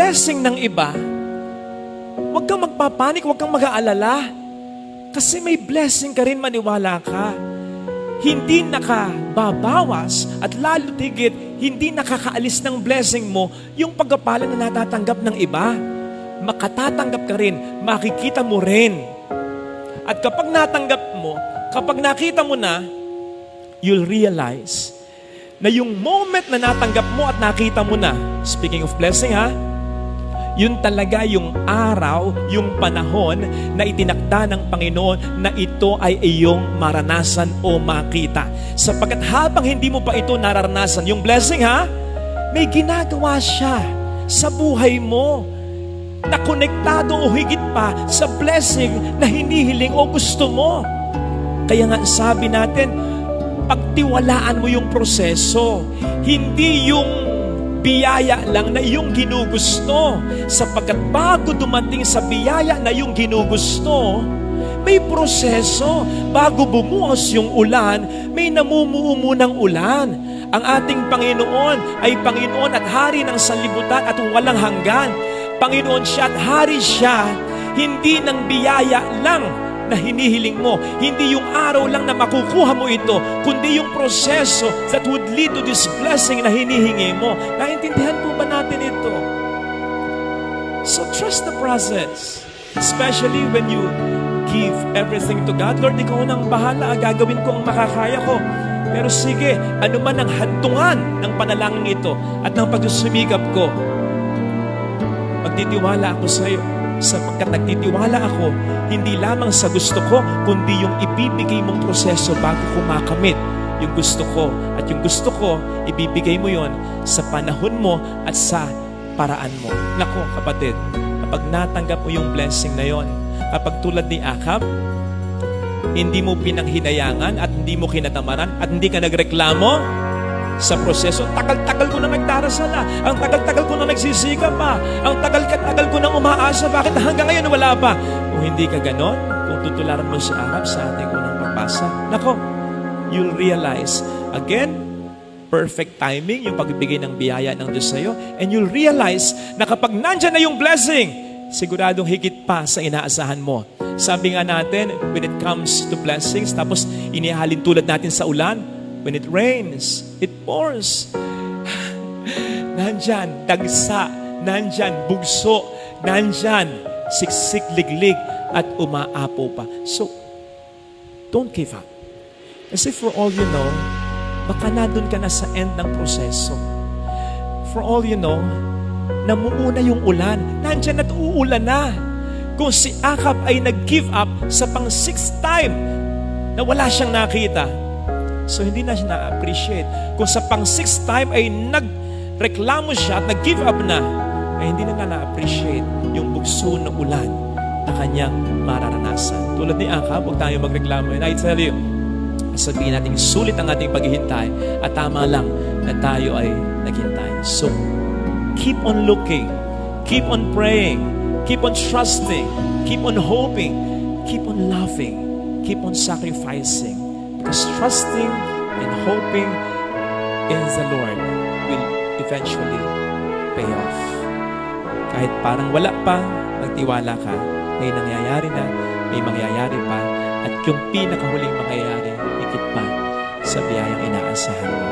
blessing ng iba, huwag kang magpapanik, huwag kang mag-aalala. Kasi may blessing ka rin, maniwala ka. Hindi nakababawas at lalo tigit, hindi nakakaalis ng blessing mo yung pagkapalan na natatanggap ng iba. Makatatanggap ka rin, makikita mo rin. At kapag natanggap mo, kapag nakita mo na, you'll realize na yung moment na natanggap mo at nakita mo na, speaking of blessing ha, yun talaga yung araw, yung panahon na itinakda ng Panginoon na ito ay iyong maranasan o makita. Sapagkat habang hindi mo pa ito nararanasan, yung blessing ha, may ginagawa siya sa buhay mo na konektado o higit pa sa blessing na hinihiling o gusto mo. Kaya nga sabi natin, pagtiwalaan mo yung proseso, hindi yung biyaya lang na iyong ginugusto. Sapagkat bago dumating sa biyaya na iyong ginugusto, may proseso. Bago bumuhos yung ulan, may namumuo munang ulan. Ang ating Panginoon ay Panginoon at Hari ng sanlibutan at walang hanggan. Panginoon siya at Hari siya, hindi ng biyaya lang na hinihiling mo. Hindi yung araw lang na makukuha mo ito, kundi yung proseso that would lead to this blessing na hinihingi mo. Naintindihan po ba natin ito? So trust the process. Especially when you give everything to God. Lord, ikaw nang bahala, gagawin ko ang makakaya ko. Pero sige, ano man ang hantungan ng panalangin ito at ng pagsusumikap ko, magtitiwala ako sa iyo. Sapagkat nagtitiwala ako, hindi lamang sa gusto ko, kundi yung ibibigay mong proseso bago ko makamit yung gusto ko. At yung gusto ko, ibibigay mo yon sa panahon mo at sa paraan mo. Nako, kapatid, kapag natanggap mo yung blessing na yon, kapag tulad ni Ahab, hindi mo pinaghinayangan at hindi mo kinatamaran at hindi ka nagreklamo sa proseso. Tagal-tagal ko na nagdarasal ang tagal-tagal ko na nagsisikap ang tagal-tagal ko na umaasa, bakit hanggang ngayon wala pa? Kung hindi ka ganon, kung tutularan mo si Ahab sa ating unang pagbasa, nako, you'll realize, again, perfect timing, yung pagbibigay ng biyaya ng Diyos sa'yo, and you'll realize na kapag nandyan na yung blessing, siguradong higit pa sa inaasahan mo. Sabi nga natin, when it comes to blessings, tapos inihalin tulad natin sa ulan, when it rains, it pours. Nandyan, dagsa, nandyan, bugso, nandyan, siksik, liglig, at umaapo pa. So, don't give up. Kasi for all you know, baka nandun ka na sa end ng proseso. For all you know, namuuna yung ulan. Nandyan at uulan na. Kung si Ahab ay nag-give up sa pang-6th time na wala siyang nakita, so hindi na siya na-appreciate. Kung sa pang-6th time ay nagreklamo siya at nag-give up na, ay hindi na na-appreciate yung bugso ng ulan na kanyang mararanasan. Tulad ni Ahab, huwag tayo magreklamo. And I tell you, sabihin natin, sulit ang ating paghihintay at tama lang na tayo ay naghintay. So, keep on looking, keep on praying, keep on trusting, keep on hoping, keep on loving, keep on sacrificing. Because trusting and hoping in the Lord will eventually pay off. Kahit parang wala pa, magtiwala ka. May nangyayari na, may mangyayari pa, at yung pinakahuling mangyayari, higit pa sa biyayang inaasahan mo.